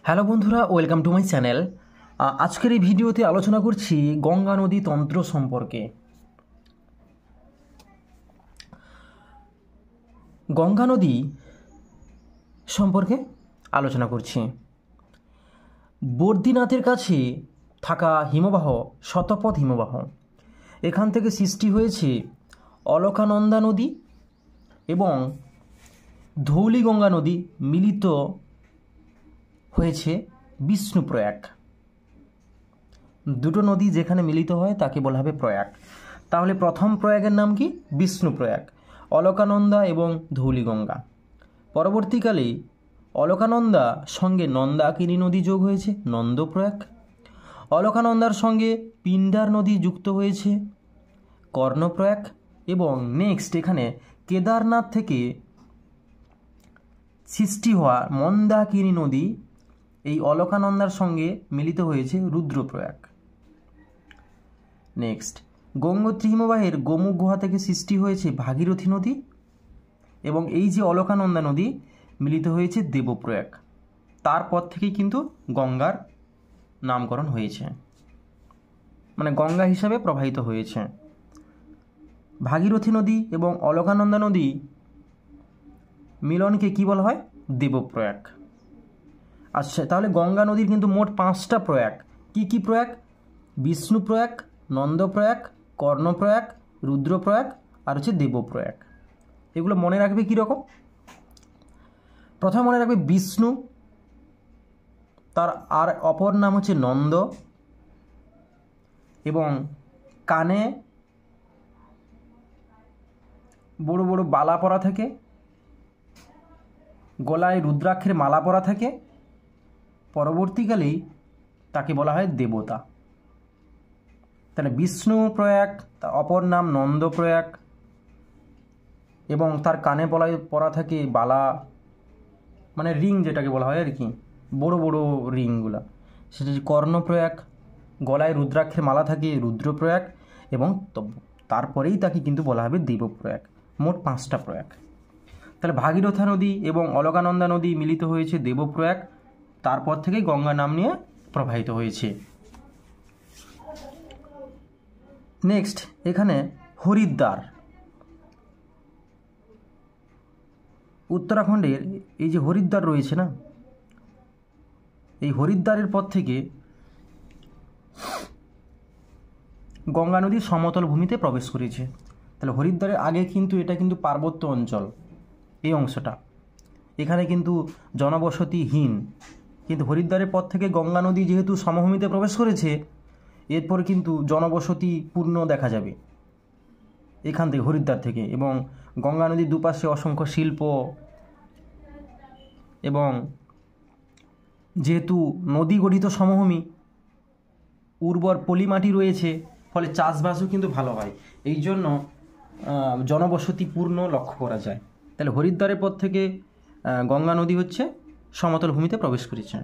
Hello বন্ধুরা, welcome to my channel. আজকের এই ভিডিওতে আলোচনা করছি গঙ্গা নদী তন্ত্র সম্পর্কে। গঙ্গা নদী সম্পর্কে আলোচনা করছি। বদ্রীনাথের কাছে থাকা হিমবাহ শতপথ হিমবাহ, এখান থেকে সৃষ্টি হয়েছে অলকানন্দা নদী এবং ধৌলিগঙ্গা নদী মিলিত হয়েছে বিষ্ণুপ্রয়াগ। দুটো নদী যেখানে মিলিত হয় তাকে বলা হবে প্রয়াগ। তাহলে প্রথম প্রয়াগের নাম কি? বিষ্ণুপ্রয়াগ, অলকানন্দা এবং ধৌলিগঙ্গা। পরবর্তীকালে অলকানন্দা সঙ্গে নন্দাকিনী নদী যোগ হয়েছে, নন্দপ্রয়াগ। অলকানন্দার সঙ্গে পিণ্ডার নদী যুক্ত হয়েছে, কর্ণপ্রয়াগ। এবং নেক্সট এখানে কেদারনাথ থেকে সৃষ্টি হওয়া মন্দাকিনী নদী এই অলকানন্দার সঙ্গে মিলিত হয়েছে, রুদ্রপ্রয়াগ। নেক্সট গঙ্গোত্রী হিমবাহের গোমুখ গুহা থেকে সৃষ্টি হয়েছে ভাগীরথী নদী এবং এই যে অলকানন্দা নদী মিলিত হয়েছে দেবপ্রয়াগ। তারপর থেকেই কিন্তু গঙ্গার নামকরণ হয়েছে, মানে গঙ্গা হিসাবে প্রবাহিত হয়েছে। ভাগীরথী নদী এবং অলকানন্দা নদী মিলনকে কি বলা হয়? দেবপ্রয়াগ। আচ্ছা, তাহলে গঙ্গা নদীর কিন্তু মোট 5টা প্রয়াগ। কি কি প্রয়াগ? বিষ্ণুপ্রয়াগ, নন্দপ্রয়াগ, কর্ণপ্রয়াগ, রুদ্রপ্রয়াগ আর হচ্ছে দেবপ্রয়াগ। এগুলো মনে রাখবে কীরকম? প্রথমে মনে রাখবে বিষ্ণু, তার আর অপর নাম হচ্ছে নন্দ, এবং কানে বড় বড় বালা পরা থাকে, গলায় রুদ্রাক্ষের মালা পরা থাকে। পরবর্তীকালেই তাকে বলা হয় দেবতা। তাহলে বিষ্ণু প্রয়াগ, তার অপর নাম নন্দপ্রয়াগ, এবং তার কানে পরা থাকে বালা, মানে রিং যেটাকে বলা হয় আর কি, বড় বড় রিংগুলা, সেটা হচ্ছে কর্ণপ্রয়াগ। গলায় রুদ্রাক্ষের মালা থাকে রুদ্রপ্রয়াগ, এবং তারপরেই তাকে কিন্তু বলা হবে দেবপ্রয়াগ। মোট 5টা প্রয়াগ। তাহলে ভাগীরথী নদী এবং অলকানন্দা নদী মিলিত হয়েছে দেবপ্রয়াগ, তারপর থেকে গঙ্গা নাম নিয়ে প্রবাহিত হয়েছে। নেক্সট এখানে হরিদ্বার, উত্তরাখণ্ডের এই যে হরিদ্বার রয়েছে না, এই হরিদ্বারের পর থেকে গঙ্গা নদী সমতল ভূমিতে প্রবেশ করেছে। তাহলে হরিদ্বারের আগে কিন্তু এটা কিন্তু পার্বত্য অঞ্চল, এই অংশটা, এখানে কিন্তু জনবসতিহীন। কিন্তু হরিদ্বারের পর থেকে গঙ্গা নদী যেহেতু সমভূমিতে প্রবেশ করেছে, এরপর কিন্তু জনবসতি পূর্ণ দেখা যাবে এখান থেকে, হরিদ্বার থেকে। এবং গঙ্গা নদীর দুপাশে অসংখ্য শিল্প, এবং যেহেতু নদী গঠিত সমভূমি, উর্বর পলিমাটি রয়েছে, ফলে চাষবাসও কিন্তু ভালো হয়। এই জন্য জনবসতি পূর্ণ লক্ষ্য করা যায়। তাহলে হরিদ্বারের পর থেকে গঙ্গা নদী হচ্ছে সমতল ভূমিতে প্রবেশ করেছে।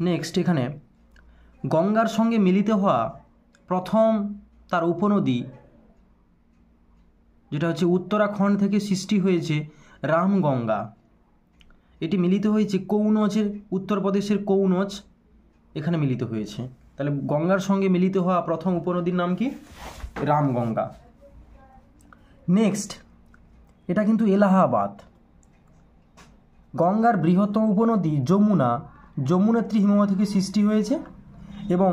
নেক্সট এখানে গঙ্গার সঙ্গে মিলিত হওয়া প্রথম তার উপনদী, যেটা হচ্ছে উত্তরাখণ্ড থেকে সৃষ্টি হয়েছে রামগঙ্গা। এটি মিলিত হয়েছে কৌনজের, উত্তরপ্রদেশের কৌনজ এখানে মিলিত হয়েছে। তাহলে গঙ্গার সঙ্গে মিলিত হওয়া প্রথম উপনদীর নাম কি? রামগঙ্গা। নেক্সট এটা কিন্তু এলাহাবাদ। গঙ্গার বৃহত্তম উপনদী যমুনা, যমুনেত্রী হিমবাহ থেকে সৃষ্টি হয়েছে এবং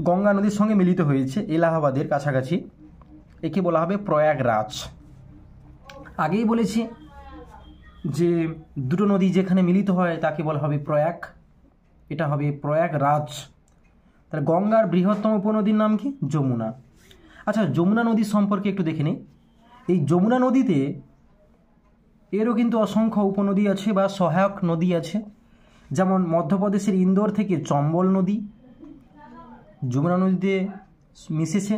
গঙ্গা নদীর সঙ্গে মিলিত হয়েছে এলাহাবাদের কাছাকাছি। একে বলা হবে প্রয়াগরাজ। আগেই বলেছি যে দুটো নদী যেখানে মিলিত হয় তাকে বলা হবে প্রয়াগ, এটা হবে প্রয়াগরাজ। তাহলে গঙ্গার বৃহত্তম উপনদীর নাম কি? যমুনা। আচ্ছা, যমুনা নদী সম্পর্কে একটু দেখে নিই। এই যমুনা নদীতে এরও কিন্তু অসংখ্য উপনদী আছে বা সহায়ক নদী আছে, যেমন মধ্যপ্রদেশের ইন্দোর থেকে চম্বল নদী যমুনা নদীতে মিশেছে।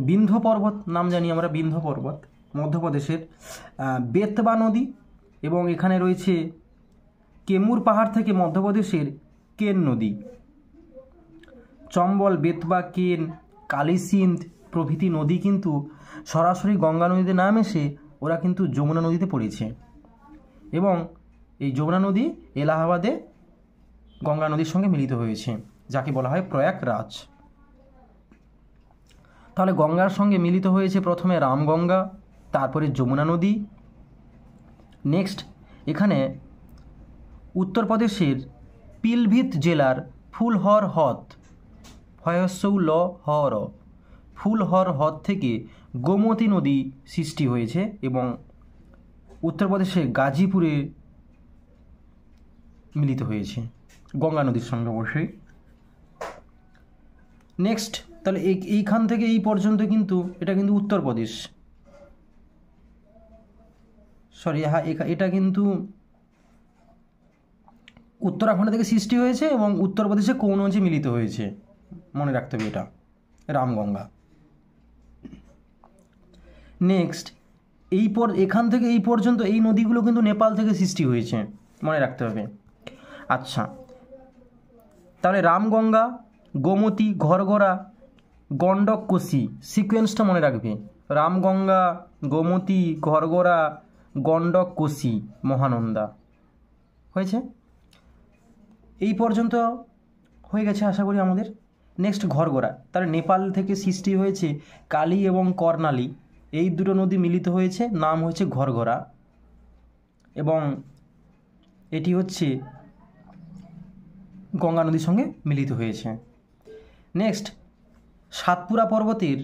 বিন্ধ্য পর্বত নাম জানি আমরা, বিন্ধ্য পর্বত মধ্যপ্রদেশের, বেতবা নদী, এবং এখানে রয়েছে কেমুর পাহাড় থেকে মধ্যপ্রদেশের কেন নদী। চম্বল, বেতবা, কেন, কালিসিন্ধ প্রভৃতি নদী কিন্তু সরাসরি গঙ্গা নদীতে না এসে ওরা কিন্তু যমুনা নদীতে পড়েছে, এবং এই যমুনা নদী এলাহাবাদে গঙ্গা নদীর সঙ্গে মিলিত হয়েছে, যাকে বলা হয় প্রয়াগরাজ। তাহলে গঙ্গার সঙ্গে মিলিত হয়েছে প্রথমে রামগঙ্গা, তারপরে যমুনা নদী। নেক্সট এখানে উত্তরপ্রদেশের পিলভিত জেলার ফুলহর হ্রদ, ফয়সৌল হর, ফুলহর হ্রদ থেকে গোমতী নদী সৃষ্টি হয়েছে, এবং উত্তরপ্রদেশের গাজীপুরে মিলিত হয়েছে গঙ্গা নদীর সঙ্গে অবশ্যই। নেক্সট তাহলে এইখান থেকে এই পর্যন্ত কিন্তু এটা কিন্তু উত্তরপ্রদেশ, সরি হ্যাঁ এটা কিন্তু উত্তরাখণ্ড থেকে সৃষ্টি হয়েছে এবং উত্তরপ্রদেশে কৌনজে মিলিত হয়েছে, মনে রাখতে হবে এটা রামগঙ্গা। নেক্সট এখান থেকে এই পর্যন্ত এই নদীগুলো কিন্তু নেপাল থেকে সৃষ্টি হয়েছে, মনে রাখতে হবে। আচ্ছা, তাহলে রামগঙ্গা, গোমতী, ঘরঘরা, গণ্ডক, কোশি, সিকোয়েন্সটা মনে রাখবে। রামগঙ্গা, গোমতী, ঘরঘরা, গণ্ডক, কোশি, মহানন্দা। হয়েছে? এই পর্যন্ত হয়ে গেছে আশা করি আমাদের। নেক্সট ঘরঘরা, তাহলে নেপাল থেকে সৃষ্টি হয়েছে কালী এবং কর্ণালী, এই দুটো নদী মিলিত হয়েছে, নাম হয়েছে ঘরঘরা, এবং এটি হচ্ছে গঙ্গা নদীর সঙ্গে মিলিত হয়েছে। নেক্সট সাতপুরা পর্বতের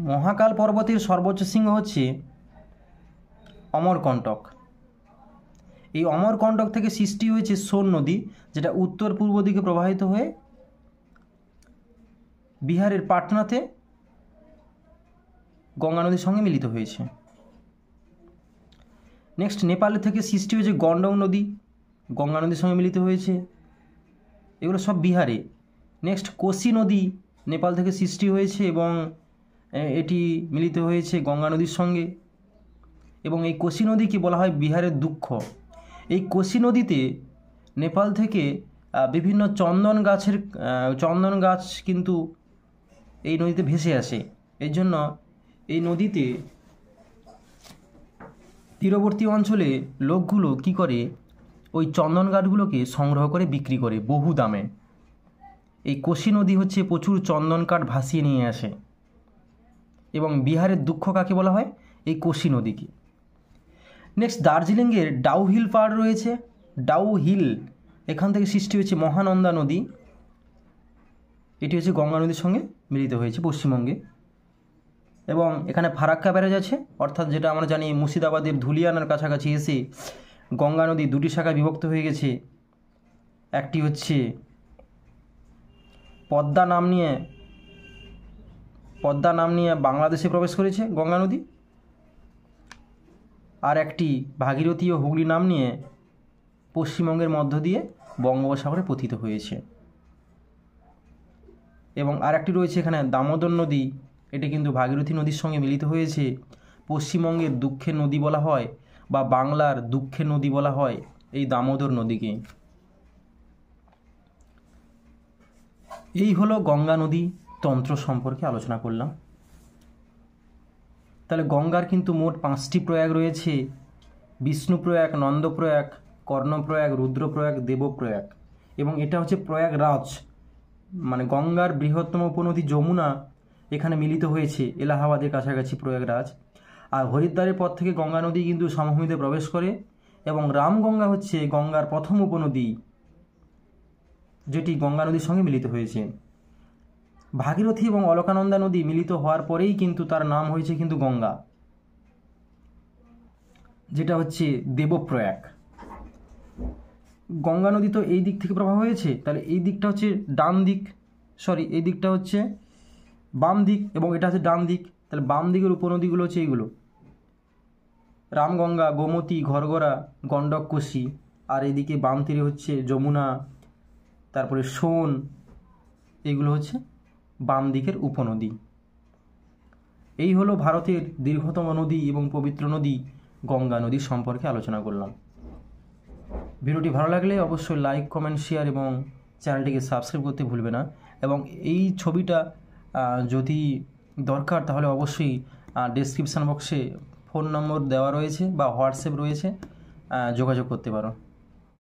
মহাকাল পর্বতের সর্বোচ্চ শৃঙ্গ হচ্ছে অমরকণ্টক। এই অমরকণ্টক থেকে সৃষ্টি হয়েছে সোন নদী, যেটা উত্তর পূর্ব দিকে প্রবাহিত হয়ে বিহারের পাটনাতে গঙ্গা নদীর সঙ্গে মিলিত হয়েছে। নেক্সট নেপালের থেকে সৃষ্টি হয়েছে গণ্ডক নদী, গঙ্গা নদীর সঙ্গে মিলিত হয়েছে, এগুলো সব বিহারে। নেক্সট কোশি নদী নেপাল থেকে সৃষ্টি হয়েছে এবং এটি মিলিত হয়েছে গঙ্গা নদীর সঙ্গে, এবং এই কোশি নদীকে বলা হয় বিহারের দুঃখ। এই কোশি নদীতে নেপাল থেকে বিভিন্ন চন্দন গাছ কিন্তু এই নদীতে ভেসে আসে, এই জন্য এই নদীতে তীরবর্তী অঞ্চলে লোকগুলো কি করে, ওই চন্দন কাঠগুলোকে সংগ্রহ করে বিক্রি করে বহু দামে। এই কোশি নদী হচ্ছে প্রচুর চন্দন কাঠ ভাসিয়ে নিয়ে আসে, এবং বিহারের দুঃখ কাকে বলা হয়, এই কোশি নদীকে। নেক্সট দার্জিলিংয়ের ডাউহিল পাহাড় রয়েছে, ডাউহিল, এখান থেকে সৃষ্টি হয়েছে মহানন্দা নদী, এটি হচ্ছে গঙ্গা নদীর সঙ্গে মিলিত হয়েছে পশ্চিমবঙ্গে। এবং এখানে ফারাক্কা ব্যারেজ আছে, অর্থাৎ যেটা আমরা জানি মুর্শিদাবাদের ধুলিয়ানার কাছাকাছি এসে গঙ্গা নদী দুটি শাখায় বিভক্ত হয়ে গেছে। একটি হচ্ছে পদ্মা নাম নিয়ে বাংলাদেশে প্রবেশ করেছে গঙ্গা নদী, আর একটি ভাগীরথী ও হুগলি নাম নিয়ে পশ্চিমবঙ্গের মধ্য দিয়ে বঙ্গোপসাগরে পতিত হয়েছে। এবং আর একটি রয়েছে এখানে দামোদর নদী, এটি কিন্তু ভাগীরথী নদীর সঙ্গে মিলিত হয়েছে। পশ্চিমবঙ্গের দুঃখের নদী বলা হয় বা বাংলার দুঃখের নদী বলা হয় এই দামোদর নদীকে। এই হলো গঙ্গা নদী তন্ত্র সম্পর্কে আলোচনা করলাম। তাহলে গঙ্গার কিন্তু মোট 5টি প্রয়াগ রয়েছে: বিষ্ণুপ্রয়াগ, নন্দপ্রয়াগ, কর্ণপ্রয়াগ, রুদ্রপ্রয়াগ, দেবপ্রয়াগ, এবং এটা হচ্ছে প্রয়াগরাজ, মানে গঙ্গার বৃহত্তম উপনদী যমুনা এখানে মিলিত হয়েছে এলাহাবাদের কাছাকাছি প্রয়াগরাজ। আর হরিদ্বারের পর থেকে গঙ্গা নদী কিন্তু সমভূমিতে প্রবেশ করে, এবং রামগঙ্গা হচ্ছে গঙ্গার প্রথম উপনদী, যেটি গঙ্গা নদীর সঙ্গে মিলিত হয়েছে। ভাগীরথী এবং অলকানন্দা নদী মিলিত হওয়ার পরেই কিন্তু তার নাম হয়েছে কিন্তু গঙ্গা, যেটা হচ্ছে দেবপ্রয়াগ। গঙ্গা নদী তো এই দিক থেকে প্রবাহ হয়েছে, তাহলে এই দিকটা হচ্ছে ডান দিক, এই দিকটা হচ্ছে বাম দিক, এবং এটা হচ্ছে ডান দিক। তাহলে বাম দিকের উপনদীগুলো হচ্ছে এইগুলো: রামগঙ্গা, গোমতী, ঘরঘরা, গণ্ডক, কোশি, আর এদিকে বাম তীরে হচ্ছে যমুনা, তারপরে সোন, এইগুলো হচ্ছে বাম দিকের উপনদী। এই হলো ভারতের দীর্ঘতম নদী এবং পবিত্র নদী গঙ্গা নদী সম্পর্কে আলোচনা করলাম। ভিডিওটি ভালো লাগলে অবশ্যই লাইক, কমেন্ট, শেয়ার এবং চ্যানেলটিকে সাবস্ক্রাইব করতে ভুলবে না। এবং এই ছবিটা যদি দরকার তাহলে অবশ্যই ডেসক্রিপশান বক্সে ফোন নম্বর দেওয়া রয়েছে বা হোয়াটসঅ্যাপ রয়েছে, যোগাযোগ করতে পারো।